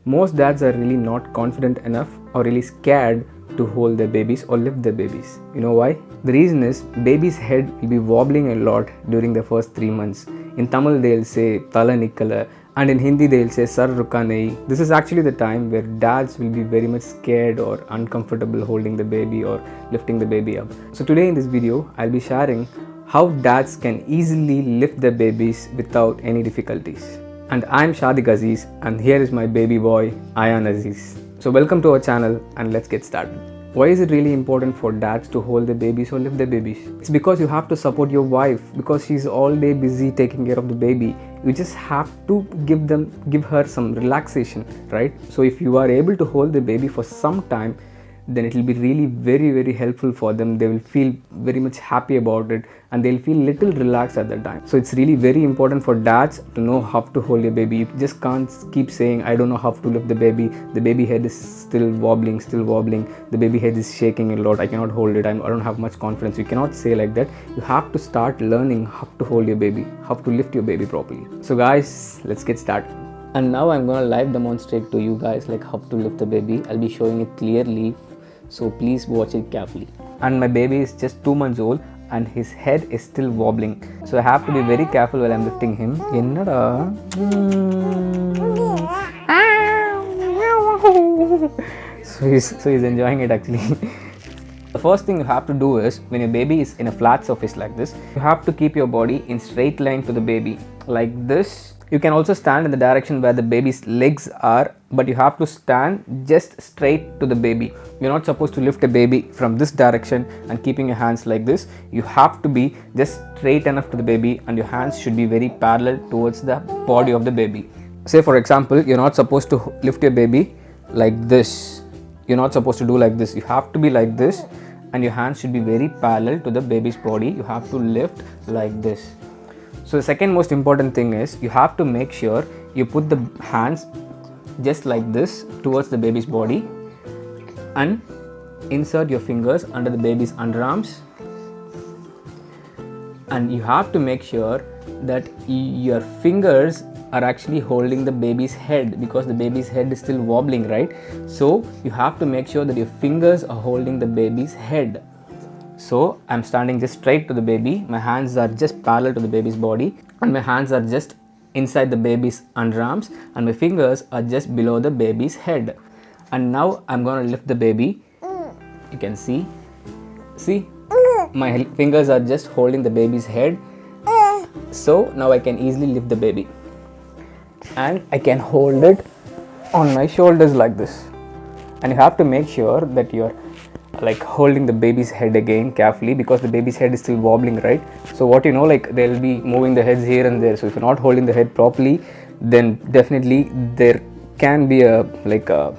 Most dads are really not confident enough or really scared to hold their babies or lift their babies. You know why? The reason is baby's head will be wobbling a lot during the first 3 months. In Tamil they'll say Tala Nikkala, and in Hindi they'll say Sar Rukanei. This is actually the time where dads will be very much scared or uncomfortable holding the baby or lifting the baby up. So today in this video I'll be sharing how dads can easily lift their babies without any difficulties. And I'm Shadiq Aziz, and here is my baby boy Ayan Aziz. So welcome to our channel and let's get started. Why is it really important for dads to hold their babies or lift their babies? It's because you have to support your wife because she's all day busy taking care of the baby. You just have to give her some relaxation, right? So if you are able to hold the baby for some time, then it will be really very helpful for them. They will feel very much happy about it and they'll feel little relaxed at that time. So it's really very important for dads to know how to hold your baby. You just can't keep saying, I don't know how to lift the baby head is still wobbling, the baby head is shaking a lot, I cannot hold it, I don't have much confidence. You cannot say like that. You have to start learning how to hold your baby, how to lift your baby properly. So guys, let's get started. And now I'm gonna live demonstrate to you guys like how to lift the baby. I'll be showing it clearly, so please watch it carefully. And my baby is just 2 months old and his head is still wobbling, so I have to be very careful while I'm lifting him. So he's enjoying it actually. The first thing you have to do is, when your baby is in a flat surface like this, you have to keep your body in straight line to the baby like this. You can also stand in the direction where the baby's legs are, but you have to stand just straight to the baby. You're not supposed to lift a baby from this direction and keeping your hands like this. You have to be just straight enough to the baby and your hands should be very parallel towards the body of the baby. Say for example, you're not supposed to lift your baby like this. You're not supposed to do like this. You have to be like this and your hands should be very parallel to the baby's body. You have to lift like this. So the second most important thing is, you have to make sure you put the hands just like this towards the baby's body and insert your fingers under the baby's underarms, and you have to make sure that your fingers are actually holding the baby's head because the baby's head is still wobbling, right? So you have to make sure that your fingers are holding the baby's head. So I'm standing just straight to the baby, my hands are just parallel to the baby's body and my hands are just inside the baby's underarms and my fingers are just below the baby's head. And now I'm going to lift the baby. You can see my fingers are just holding the baby's head. So now I can easily lift the baby and I can hold it on my shoulders like this. And you have to make sure that you're like holding the baby's head again carefully because the baby's head is still wobbling, right? So what you know, like they'll be moving the heads here and there. So if you're not holding the head properly, then definitely there can be a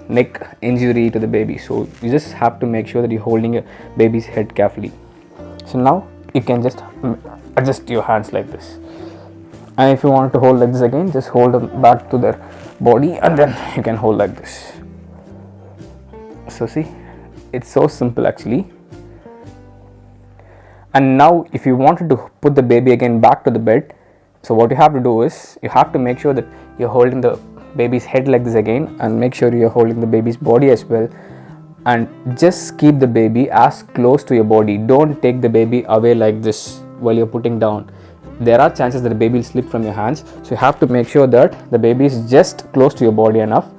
neck injury to the baby. So you just have to make sure that you're holding a baby's head carefully. So now you can just adjust your hands like this. And if you want to hold like this again, just hold them back to their body and then you can hold like this. So see, it's so simple actually. And now if you wanted to put the baby again back to the bed, so what you have to do is, you have to make sure that you're holding the baby's head like this again and make sure you're holding the baby's body as well, and just keep the baby as close to your body. Don't take the baby away like this while you're putting down. There are chances that the baby will slip from your hands, so you have to make sure that the baby is just close to your body enough,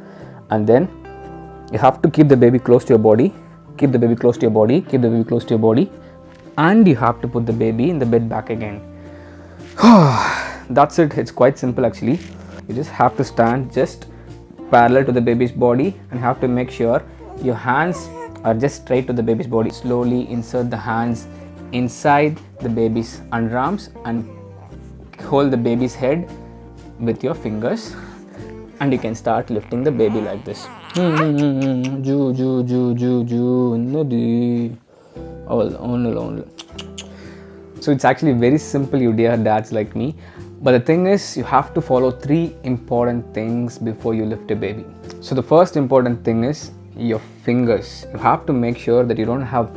and then you have to keep the baby close to your body. Keep the baby close to your body, keep the baby close to your body, and you have to put the baby in the bed back again. That's it. It's quite simple actually. You just have to stand just parallel to the baby's body and have to make sure your hands are just straight to the baby's body. Slowly insert the hands inside the baby's underarms and hold the baby's head with your fingers, and you can start lifting the baby like this. So it's actually very simple, you dear dads like me. But the thing is, you have to follow 3 important things before you lift a baby. So the first important thing is your fingers. You have to make sure that you don't have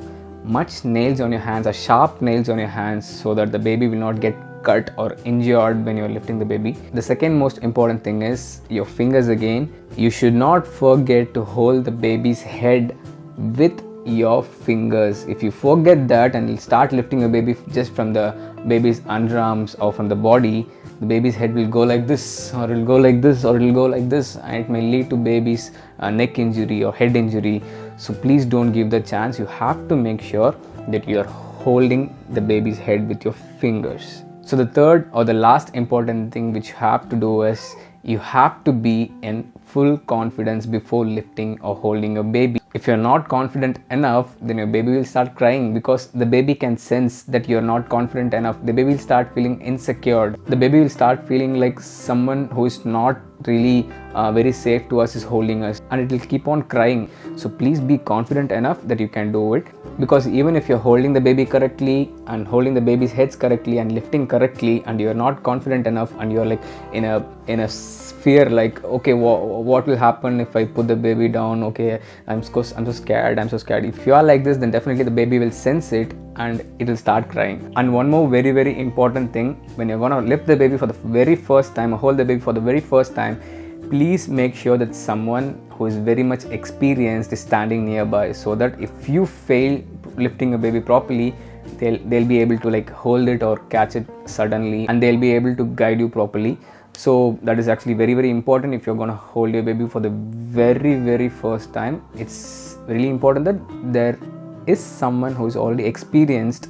much nails on your hands or sharp nails on your hands so that the baby will not get cut or injured when you're lifting the baby. The second most important thing is your fingers again. You should not forget to hold the baby's head with your fingers. If you forget that and you start lifting your baby just from the baby's underarms or from the body, the baby's head will go like this, or it will go like this, or it will go like this, and it may lead to baby's neck injury or head injury. So please don't give the chance. You have to make sure that you are holding the baby's head with your fingers. So the third or the last important thing which you have to do is you have to be in full confidence before lifting or holding your baby. If you're not confident enough, then your baby will start crying, because the baby can sense that you're not confident enough. The baby will start feeling insecure. The baby will start feeling like someone who is not really very safe to us is holding us, and it will keep on crying. So please be confident enough that you can do it, because even if you're holding the baby correctly and holding the baby's heads correctly and lifting correctly, and you're not confident enough and you're like in a fear, like, okay, what will happen if I put the baby down? Okay, I'm so scared. If you are like this, then definitely the baby will sense it and it will start crying. And one more very, very important thing, when you're gonna lift the baby for the very first time or hold the baby for the very first time, please make sure that someone who is very much experienced is standing nearby, so that if you fail lifting a baby properly, they'll be able to like hold it or catch it suddenly, and they'll be able to guide you properly. So that is actually very, very important. If you're gonna hold your baby for the very, very first time, it's really important that there is someone who is already experienced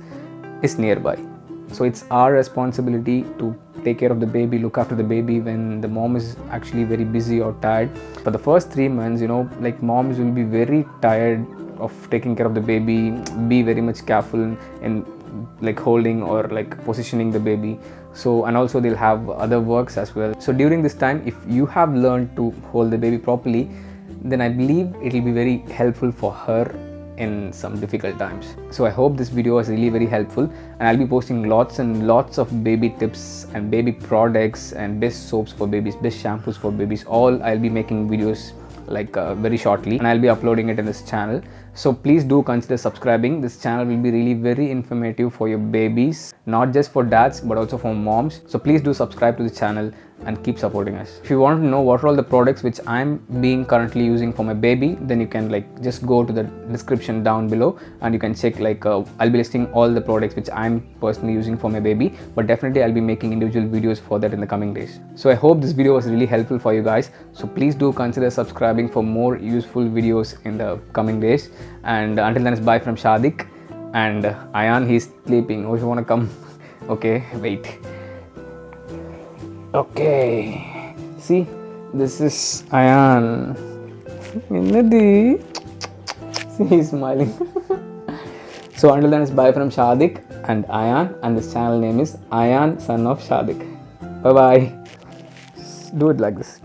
is nearby. So it's our responsibility to take care of the baby, look after the baby when the mom is actually very busy or tired. For the first 3 months, like moms will be very tired of taking care of the baby, be very much careful in like holding or like positioning the baby. So, and also they'll have other works as well. So during this time, if you have learned to hold the baby properly, then I believe it will be very helpful for her in some difficult times. So I hope this video was really very helpful, and I'll be posting lots and lots of baby tips and baby products and best soaps for babies, best shampoos for babies. All I'll be making videos like very shortly, and I'll be uploading it in this channel. So please do consider subscribing. This channel will be really very informative for your babies, not just for dads but also for moms. So please do subscribe to the channel and keep supporting us. If you want to know what are all the products which I'm being currently using for my baby, then you can like just go to the description down below and you can check like I'll be listing all the products which I'm personally using for my baby, but definitely I'll be making individual videos for that in the coming days. So I hope this video was really helpful for you guys. So please do consider subscribing for more useful videos in the coming days. And until then, it's bye from Shadik. And Ayan, he's sleeping. Oh, you wanna come? Okay, wait. Okay, see, this is Ayan. See, he's smiling. So until then, it's bye from Shadik and Ayan, and this channel name is Ayan, son of Shadik. Bye bye. Do it like this.